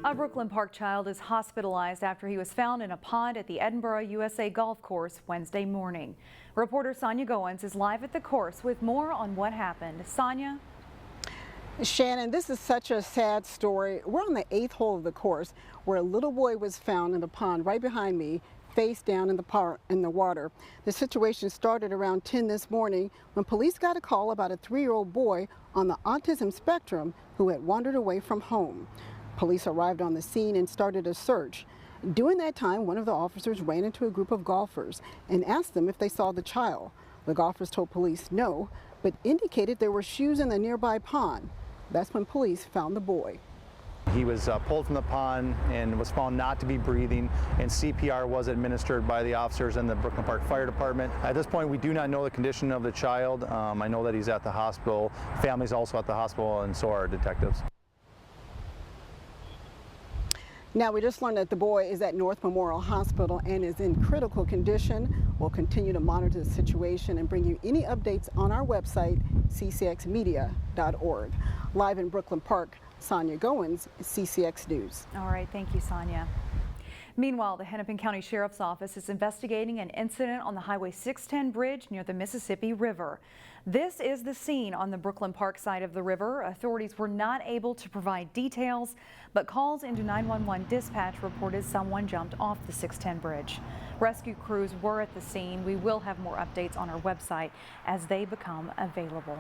A Brooklyn Park child is hospitalized after he was found in a pond at the Edinburgh USA golf course Wednesday morning. Reporter Sonia Goins is live at the course with more on what happened. Sonia? Shannon, this is such a sad story. We're on the 8th hole of the course where a little boy was found in the pond right behind me, face down in the water. The situation started around 10 this morning when police got a call about a 3-year-old boy on the autism spectrum who had wandered away from home. Police arrived on the scene and started a search. During that time, one of the officers ran into a group of golfers and asked them if they saw the child. The golfers told police no, but indicated there were shoes in the nearby pond. That's when police found the boy. He was pulled from the pond and was found not to be breathing, and CPR was administered by the officers and the Brooklyn Park Fire Department. At this point, we do not know the condition of the child. I know that he's at the hospital. Family's also at the hospital, and so are our detectives. Now, we just learned that the boy is at North Memorial Hospital and is in critical condition. We'll continue to monitor the situation and bring you any updates on our website, ccxmedia.org. Live in Brooklyn Park, Sonia Goins, CCX News. All right, thank you, Sonia. Meanwhile, the Hennepin County Sheriff's Office is investigating an incident on the Highway 610 bridge near the Mississippi River. This is the scene on the Brooklyn Park side of the river. Authorities were not able to provide details, but calls into 911 dispatch reported someone jumped off the 610 bridge. Rescue crews were at the scene. We will have more updates on our website as they become available.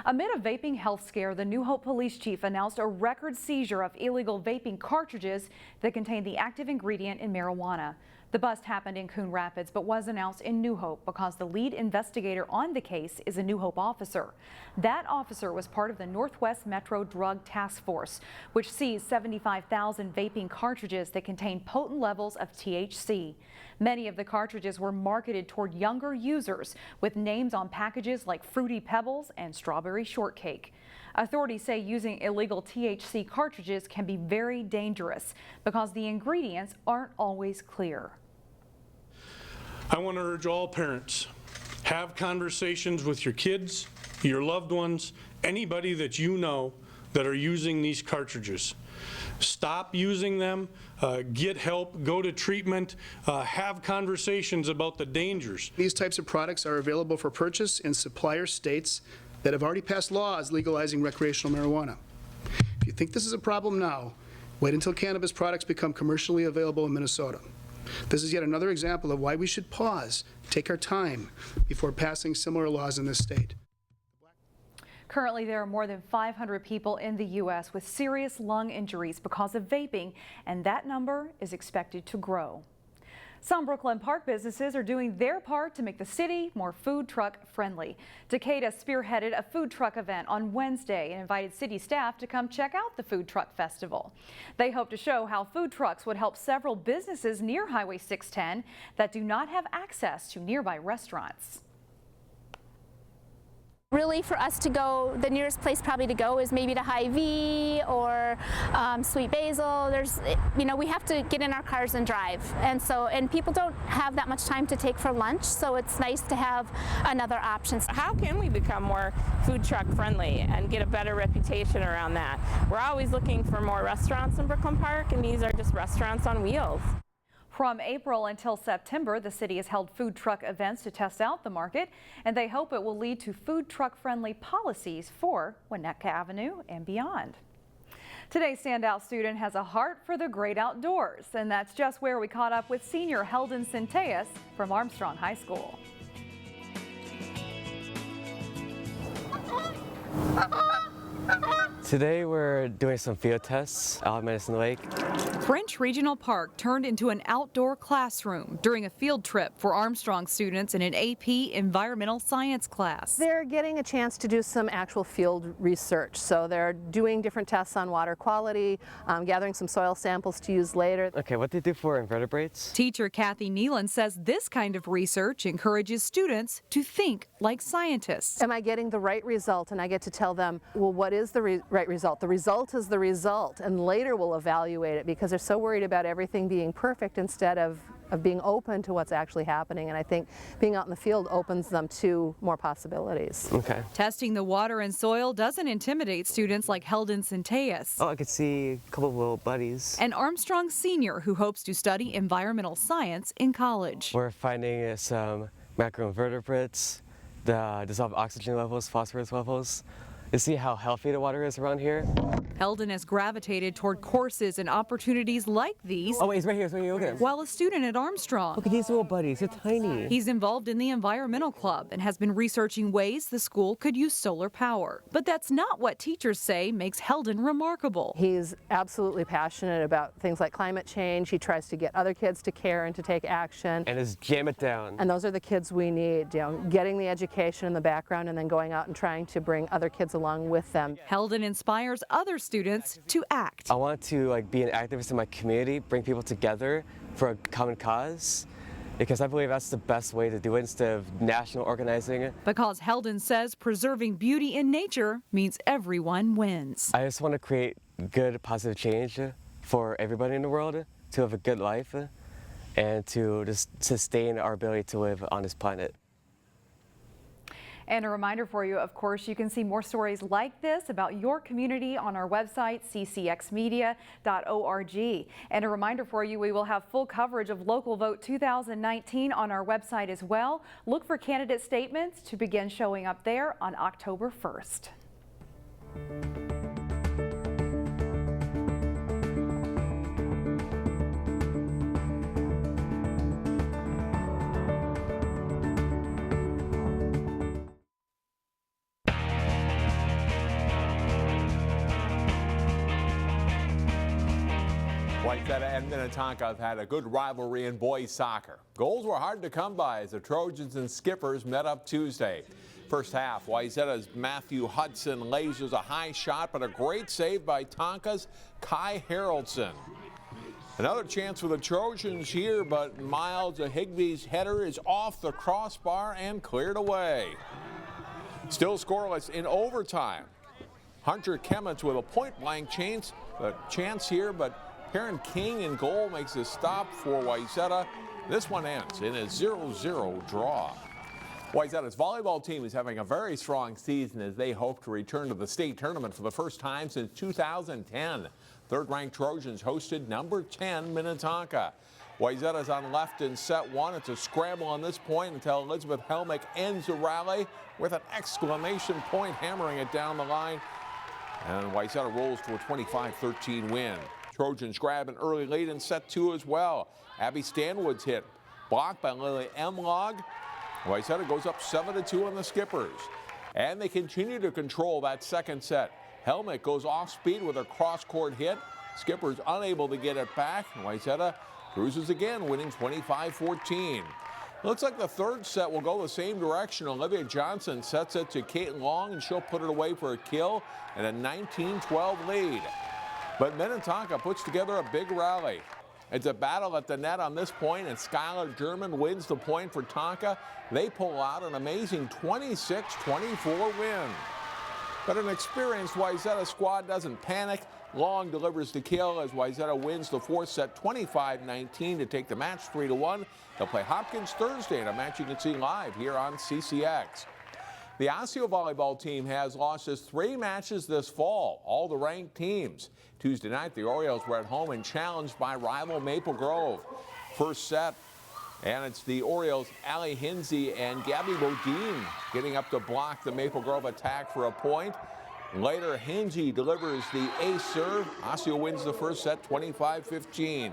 Amid a vaping health scare, the New Hope police chief announced a record seizure of illegal vaping cartridges that contain the active ingredient in marijuana. The bust happened in Coon Rapids, but was announced in New Hope because the lead investigator on the case is a New Hope officer. That officer was part of the Northwest Metro Drug Task Force, which seized 75,000 vaping cartridges that contain potent levels of THC. Many of the cartridges were marketed toward younger users with names on packages like Fruity Pebbles and Strawberry Shortcake. Authorities say using illegal THC cartridges can be very dangerous because the ingredients aren't always clear. I want to urge all parents, have conversations with your kids, your loved ones, anybody that you know that are using these cartridges. Stop using them, get help, go to treatment, have conversations about the dangers. These types of products are available for purchase in supplier states that have already passed laws legalizing recreational marijuana. If you think this is a problem now, wait until cannabis products become commercially available in Minnesota. This is yet another example of why we should pause, take our time before passing similar laws in this state. Currently, there are more than 500 people in the U.S. with serious lung injuries because of vaping, and that number is expected to grow. Some Brooklyn Park businesses are doing their part to make the city more food truck friendly. Decatur spearheaded a food truck event on Wednesday and invited city staff to come check out the food truck festival. They hope to show how food trucks would help several businesses near Highway 610 that do not have access to nearby restaurants. Really, for us to go, the nearest place probably to go is maybe to Hy-Vee or Sweet Basil. There's, we have to get in our cars and drive, and people don't have that much time to take for lunch, so it's nice to have another option. How can we become more food truck friendly and get a better reputation around that? We're always looking for more restaurants in Brooklyn Park, and these are just restaurants on wheels. From April until September, the city has held food truck events to test out the market, and they hope it will lead to food truck-friendly policies for Winnetka Avenue and beyond. Today's Standout student has a heart for the great outdoors, and that's just where we caught up with senior Heldon Centellas from Armstrong High School. Today we're doing some field tests out at Medicine Lake. French Regional Park turned into an outdoor classroom during a field trip for Armstrong students in an AP Environmental Science class. They're getting a chance to do some actual field research. So they're doing different tests on water quality, gathering some soil samples to use later. Okay, what do they do for invertebrates? Teacher Kathy Nealon says this kind of research encourages students to think like scientists. Am I getting the right result? And I get to tell them, well, what is the right result? The result is the result, and later we'll evaluate it because they're so worried about everything being perfect instead of of being open to what's actually happening, and I think being out in the field opens them to more possibilities. Okay. Testing the water and soil doesn't intimidate students like Heldon Centellas. Oh, I could see a couple of little buddies. An Armstrong senior who hopes to study environmental science in college. We're finding some macroinvertebrates, the dissolved oxygen levels, phosphorus levels, to see how healthy the water is around here. Heldon has gravitated toward courses and opportunities like these. Oh wait, he's right here, look at him. While a student at Armstrong. Look at these little buddies, they're tiny. He's involved in the environmental club and has been researching ways the school could use solar power. But that's not what teachers say makes Heldon remarkable. He's absolutely passionate about things like climate change. He tries to get other kids to care and to take action. And just jam it down. And those are the kids we need, you know, getting the education in the background and then going out and trying to bring other kids along with them. Heldon inspires other students to act. I want to be an activist in my community, bring people together for a common cause, because I believe that's the best way to do it instead of national organizing. Because Heldon says preserving beauty in nature means everyone wins. I just want to create good, positive change for everybody in the world to have a good life and to just sustain our ability to live on this planet. And a reminder for you, of course, you can see more stories like this about your community on our website, ccxmedia.org. And a reminder for you, we will have full coverage of Local Vote 2019 on our website as well. Look for candidate statements to begin showing up there on October 1st. Wayzata and Minnetonka have had a good rivalry in boys soccer. Goals were hard to come by as the Trojans and Skippers met up Tuesday. First half, Wayzata's Matthew Hudson lasers a high shot, but a great save by Tonka's Kai Haraldson. Another chance for the Trojans here, but Miles Higby's header is off the crossbar and cleared away. Still scoreless in overtime. Hunter Kemmets with a point-blank chance here, but Perrin King in goal makes a stop for Wayzata. This one ends in a 0-0 draw. Wayzata's volleyball team is having a very strong season as they hope to return to the state tournament for the first time since 2010. Third-ranked Trojans hosted number 10 Minnetonka. Wayzata's on left in set one. It's a scramble on this point until Elizabeth Helmick ends the rally with an exclamation point, hammering it down the line. And Wayzata rolls to a 25-13 win. Trojans grab an early lead in set two as well. Abby Stanwood's hit, blocked by Lily Emlog. Wayzata goes up 7-2 on the Skippers. And they continue to control that second set. Helmick goes off speed with a cross-court hit. Skippers unable to get it back. Wayzata cruises again, winning 25-14. Looks like the third set will go the same direction. Olivia Johnson sets it to Kate Long, and she'll put it away for a kill and a 19-12 lead. But Minnetonka puts together a big rally. It's a battle at the net on this point, and Skylar German wins the point for Tonka. They pull out an amazing 26-24 win. But an experienced Wayzata squad doesn't panic. Long delivers the kill as Wayzata wins the fourth set 25-19 to take the match 3-1. They'll play Hopkins Thursday in a match you can see live here on CCX. The Osseo volleyball team has lost just 3 matches this fall, all the ranked teams. Tuesday night, the Orioles were at home and challenged by rival Maple Grove. First set, and it's the Orioles' Allie Hinsey and Gabby Bodine getting up to block the Maple Grove attack for a point. Later, Hinsey delivers the ace serve. Osseo wins the first set 25-15.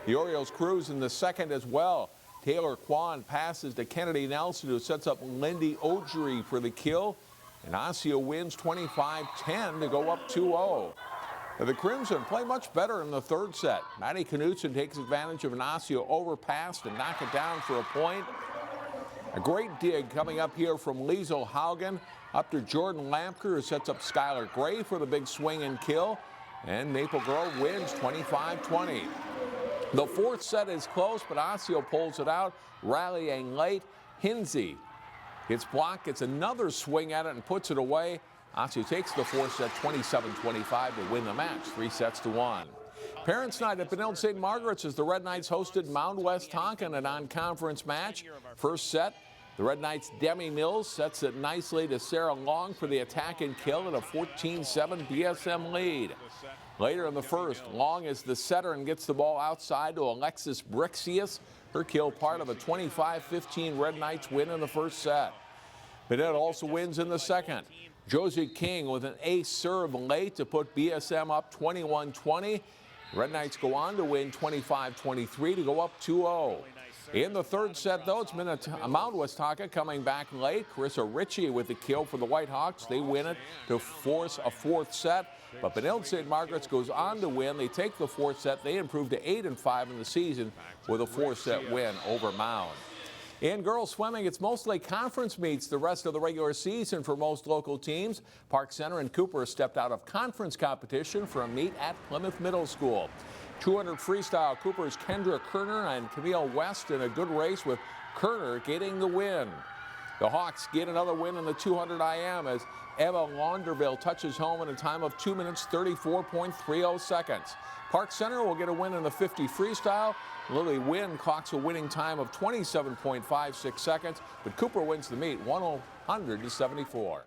The Orioles cruise in the second as well. Taylor Kwan passes to Kennedy Nelson, who sets up Lindy Ogery for the kill. And Osseo wins 25-10 to go up 2-0. The Crimson play much better in the third set. Maddie Knudsen takes advantage of an Osseo overpass to knock it down for a point. A great dig coming up here from Liesl Haugen up to Jordan Lampker, who sets up Skylar Gray for the big swing and kill. And Maple Grove wins 25-20. The fourth set is close, but Osseo pulls it out, rallying late. Hinsey gets blocked, gets another swing at it and puts it away. Osseo takes the fourth set 27-25 to win the match, 3-1. Parents' night at Benilde St. Margaret's as the Red Knights hosted Mound-Westonka in a non-conference match. First set, the Red Knights' Demi Mills sets it nicely to Sarah Long for the attack and kill at a 14-7 BSM lead. Later in the first, Long is the setter and gets the ball outside to Alexis Brixius. Her kill part of a 25-15 Red Knights win in the first set. Benilde also wins in the second. Josie King with an ace serve late to put BSM up 21-20. Red Knights go on to win 25-23 to go up 2-0. In the third set, though, it's Mound-Westonka coming back late. Carissa Ritchie with the kill for the Whitehawks. They win it to force a fourth set. But Benilde St. Margaret's goes on to win. They take the fourth set. They improve to 8-5 in the season with a 4-set win over Mound. In girls swimming, it's mostly conference meets the rest of the regular season for most local teams. Park Center and Cooper stepped out of conference competition for a meet at Plymouth Middle School. 200 freestyle, Cooper's Kendra Kerner and Camille West in a good race with Kerner getting the win. The Hawks get another win in the 200 IM as Eva Launderville touches home in a time of 2 minutes 34.30 seconds. Park Center will get a win in the 50 freestyle. Lily Wynn clocks a winning time of 27.56 seconds, but Cooper wins the meet 100-74.